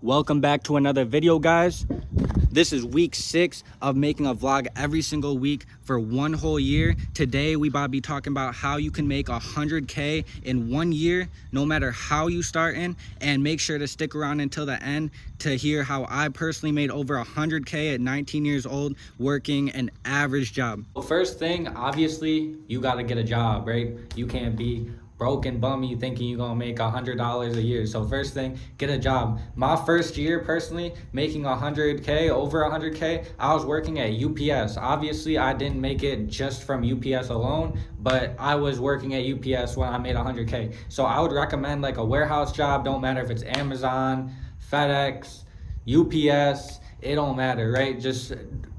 Welcome back to another video, guys. This is week 6 of making a vlog every single week for one whole year. Today we about to be talking about how you can make 100K in 1 year, no matter how you start in, and make sure to stick around until the end to hear how I personally made over 100K at 19 years old working an average job. Well, first thing, obviously, you got to get a job, right? You can't be broke and bummy thinking you're gonna make $100 a year. So first thing, get a job. My first year personally making 100K, over 100K, I was working at UPS. Obviously I didn't make it just from UPS alone, but I was working at UPS when I made 100K. So I would recommend like a warehouse job. Don't matter if it's Amazon, FedEx, UPS, it don't matter, right? Just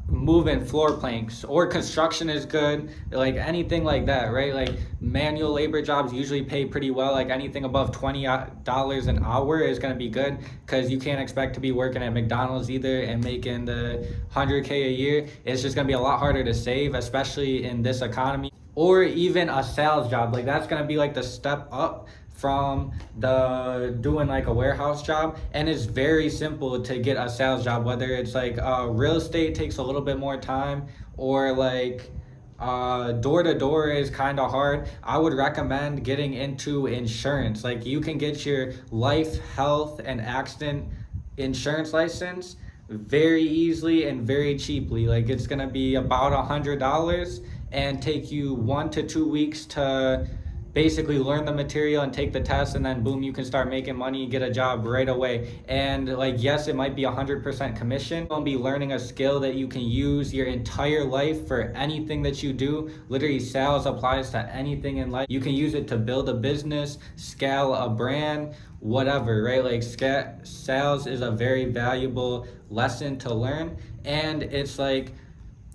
moving floor planks, or construction is good, like anything like that, right? Like manual labor jobs usually pay pretty well. Like anything above $20 an hour is going to be good, because you can't expect to be working at McDonald's either and making the 100K a year. It's just going to be a lot harder to save, especially in this economy. Or even a sales job, like that's going to be like the step up from the doing like a warehouse job. And it's very simple to get a sales job, whether it's like real estate takes a little bit more time, or like door to door is kind of hard. I would recommend getting into insurance. Like you can get your life, health, and accident insurance license very easily and very cheaply. Like it's gonna be about $100 and take you 1 to 2 weeks to basically learn the material and take the test, and then boom, you can start making money, get a job right away. And like, yes, it might be 100% commission. You'll be learning a skill that you can use your entire life for anything that you do. Literally, sales applies to anything in life. You can use it to build a business, scale a brand, whatever, right? Like sales is a very valuable lesson to learn. And it's like,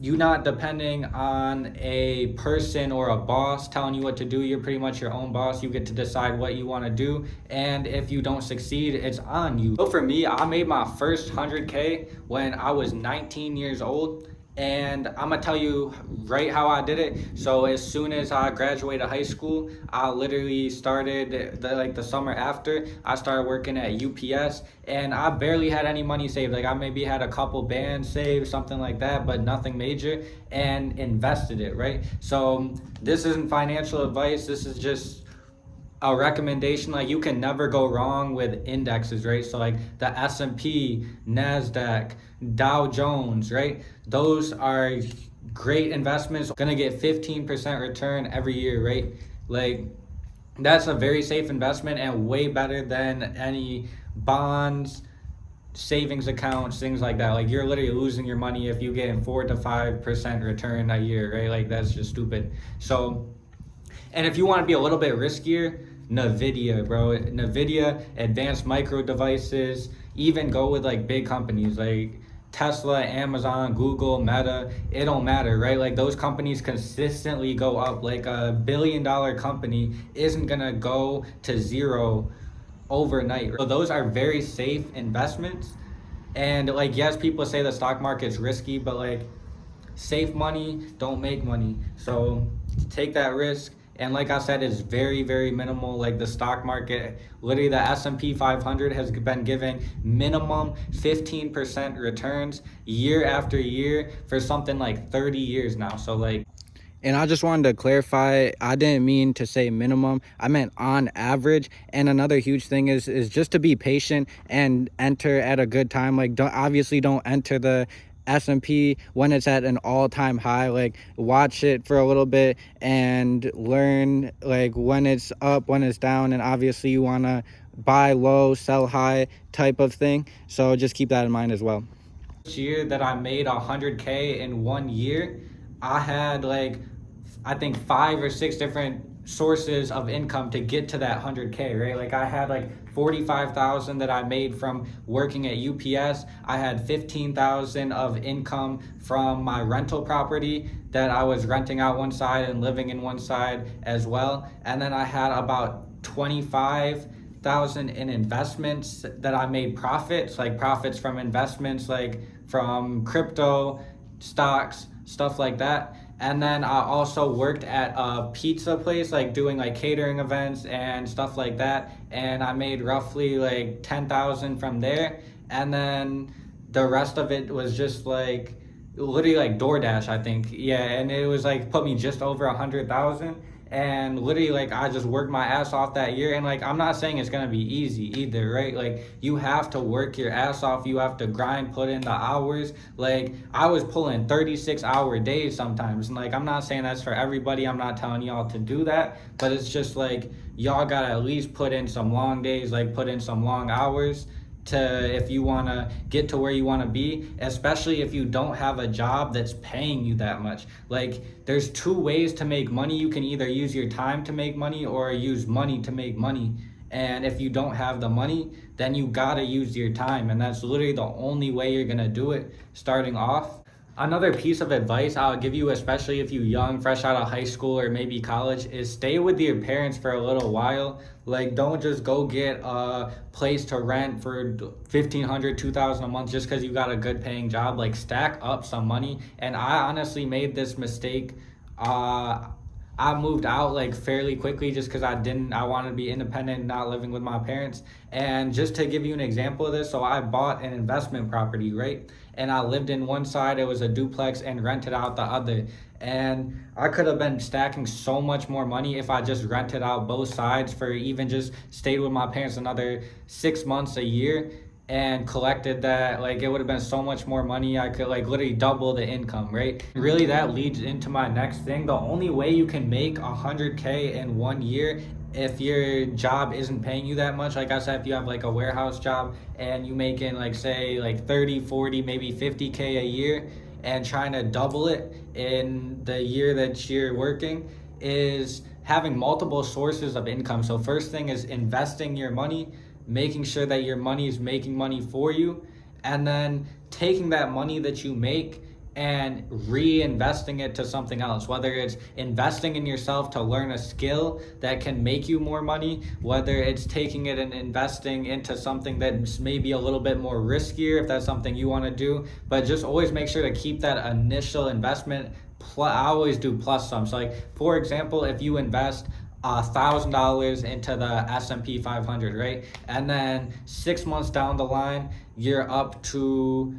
you're not depending on a person or a boss telling you what to do. You're pretty much your own boss. You get to decide what you want to do. And if you don't succeed, it's on you. So for me, I made my first 100K when I was 19 years old. And I'm gonna tell you right how I did it. So as soon as I graduated high school, I literally started the summer after, I started working at UPS, and I barely had any money saved. Like I maybe had a couple bands saved, something like that, but nothing major, and invested it, right? So this isn't financial advice. This is just a recommendation. Like you can never go wrong with indexes, right? So like the S&P, NASDAQ, Dow Jones, right? Those are great investments. Gonna get 15% return every year, right? Like that's a very safe investment and way better than any bonds, savings accounts, things like that. Like you're literally losing your money if you get 4 to 5% return a year, right? Like that's just stupid. So, and if you want to be a little bit riskier, NVIDIA, bro. NVIDIA, advanced micro devices, even go with like big companies like Tesla, Amazon, Google, Meta. It don't matter, right? Like those companies consistently go up. Like a $1 billion company isn't gonna go to zero overnight. So those are very safe investments. And like, yes, people say the stock market's risky, but like safe money don't make money. So take that risk. And like I said, it's very, very minimal. Like the stock market, literally the S&P 500 has been giving minimum 15% returns year after year for something like 30 years now. So like, and I just wanted to clarify, I didn't mean to say minimum, I meant on average. And another huge thing is just to be patient and enter at a good time. Like don't enter the S&P when it's at an all-time high. Like watch it for a little bit and learn like when it's up, when it's down, and obviously you want to buy low, sell high type of thing. So just keep that in mind as well. This year that I made 100K in 1 year, I had like, I think 5 or 6 different sources of income to get to that 100K, right? Like I had like 45,000 that I made from working at UPS. I had 15,000 of income from my rental property that I was renting out one side and living in one side as well. And then I had about 25,000 in investments that I made profits, like profits from investments, like from crypto, stocks, stuff like that. And then I also worked at a pizza place, like doing like catering events and stuff like that. And I made roughly like 10,000 from there. and then the rest of it was just like literally like DoorDash, I think. Yeah, and it was like put me just over 100,000. And literally, like, I just worked my ass off that year. And like, I'm not saying it's gonna be easy either, right? Like, you have to work your ass off. You have to grind, put in the hours. Like, I was pulling 36-hour days sometimes. And like, I'm not saying that's for everybody. I'm not telling y'all to do that. But it's just like, y'all gotta at least put in some long days, like, put in some long hours to if you want to get to where you want to be, especially if you don't have a job that's paying you that much. Like, there's two ways to make money. You can either use your time to make money or use money to make money. And if you don't have the money, then you gotta use your time, and that's literally the only way you're gonna do it starting off. Another piece of advice I'll give you, especially if you're young, fresh out of high school or maybe college, is stay with your parents for a little while. Like, don't just go get a place to rent for $1,500, $2,000 a month just because you got a good paying job. Like, stack up some money. And I honestly made this mistake. I moved out like fairly quickly just because I wanted to be independent, not living with my parents. And just to give you an example of this, so I bought an investment property, right? And I lived in one side, it was a duplex, and rented out the other. And I could have been stacking so much more money if I just rented out both sides for even just stayed with my parents another 6 months, a year, and collected that. Like, it would have been so much more money. I could like literally double the income, right? Really, that leads into my next thing. The only way you can make 100K in 1 year, if your job isn't paying you that much, like I said, if you have like a warehouse job and you making like say like 30, 40, maybe 50K a year, and trying to double it in the year that you're working, is having multiple sources of income. So first thing is investing your money, making sure that your money is making money for you, and then taking that money that you make and reinvesting it to something else, whether it's investing in yourself to learn a skill that can make you more money, whether it's taking it and investing into something that's maybe a little bit more riskier if that's something you want to do. But just always make sure to keep that initial investment. I always do plus sum. So like, for example, if you invest $1,000 into the S&P 500, right? And then 6 months down the line, you're up to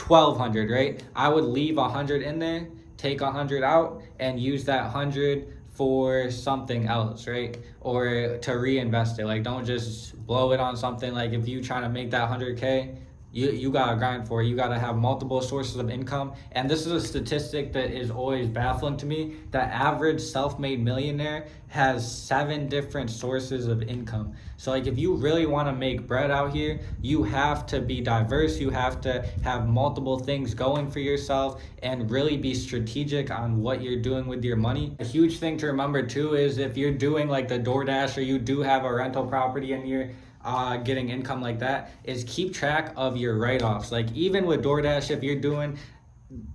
1,200, right? I would leave 100 in there, take 100 out, and use that 100 for something else, right? Or to reinvest it. Like, don't just blow it on something. Like, if you trying to make that 100K, you gotta grind for it. You gotta have multiple sources of income. And this is a statistic that is always baffling to me. The average self-made millionaire has 7 different sources of income. So like, if you really want to make bread out here, you have to be diverse. You have to have multiple things going for yourself and really be strategic on what you're doing with your money. A huge thing to remember too is if you're doing like the DoorDash, or you do have a rental property and you're getting income like that, is keep track of your write-offs. Like, even with DoorDash, if you're doing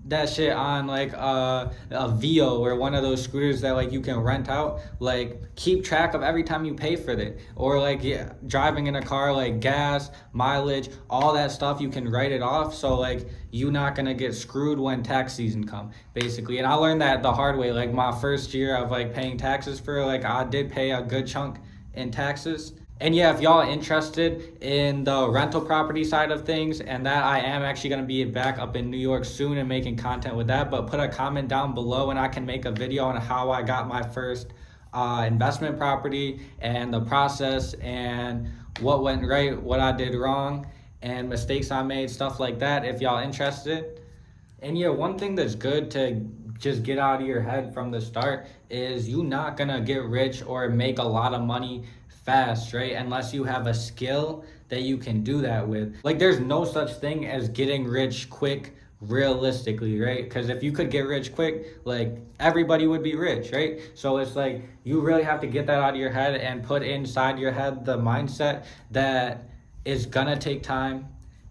that shit on like a Vio or one of those scooters that like you can rent out, like, keep track of every time you pay for it. Or like, yeah, driving in a car, like gas, mileage, all that stuff, you can write it off, so like you're not gonna get screwed when tax season come, basically. And I learned that the hard way. Like, my first year of like paying taxes for, like, I did pay a good chunk in taxes. And yeah, if y'all interested in the rental property side of things, and that, I am actually going to be back up in New York soon and making content with that. But put a comment down below and I can make a video on how I got my first investment property, and the process, and what went right, what I did wrong, and mistakes I made, stuff like that, if y'all interested. And yeah, one thing that's good to just get out of your head from the start is you're not going to get rich or make a lot of money fast, right? Unless you have a skill that you can do that with. Like, there's no such thing as getting rich quick, realistically, right? Because if you could get rich quick, like, everybody would be rich, right? So it's like, you really have to get that out of your head and put inside your head the mindset that it's gonna take time.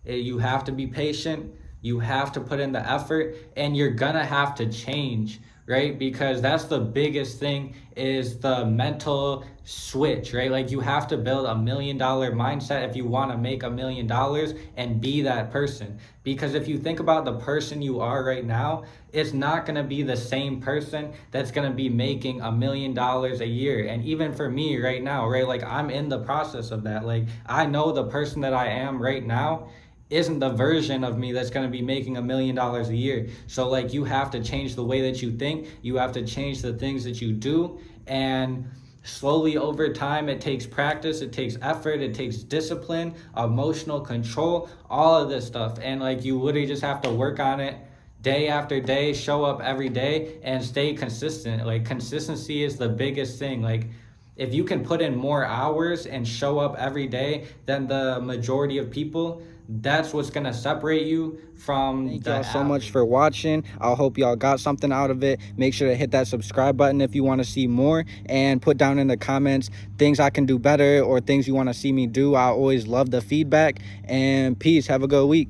You have to be patient, you have to put in the effort, and you're gonna have to change, right? Because that's the biggest thing, is the mental switch, right? Like, you have to build $1 million mindset if you want to make $1 million and be that person. Because if you think about the person you are right now, it's not going to be the same person that's going to be making $1 million a year. And even for me right now, right, like, I'm in the process of that. Like, I know the person that I am right now isn't the version of me that's going to be making $1 million a year. So like, you have to change the way that you think. You have to change the things that you do. And slowly over time, it takes practice, it takes effort, it takes discipline, emotional control, all of this stuff. And like, you literally just have to work on it day after day, show up every day, and stay consistent. Like, consistency is the biggest thing. Like, if you can put in more hours and show up every day than the majority of people, that's what's gonna separate you from. Thank y'all so much for watching. I hope y'all got something out of it. Make sure to hit that subscribe button if you want to see more, and put down in the comments things I can do better or things you want to see me do. I always love the feedback. And peace. Have a good week.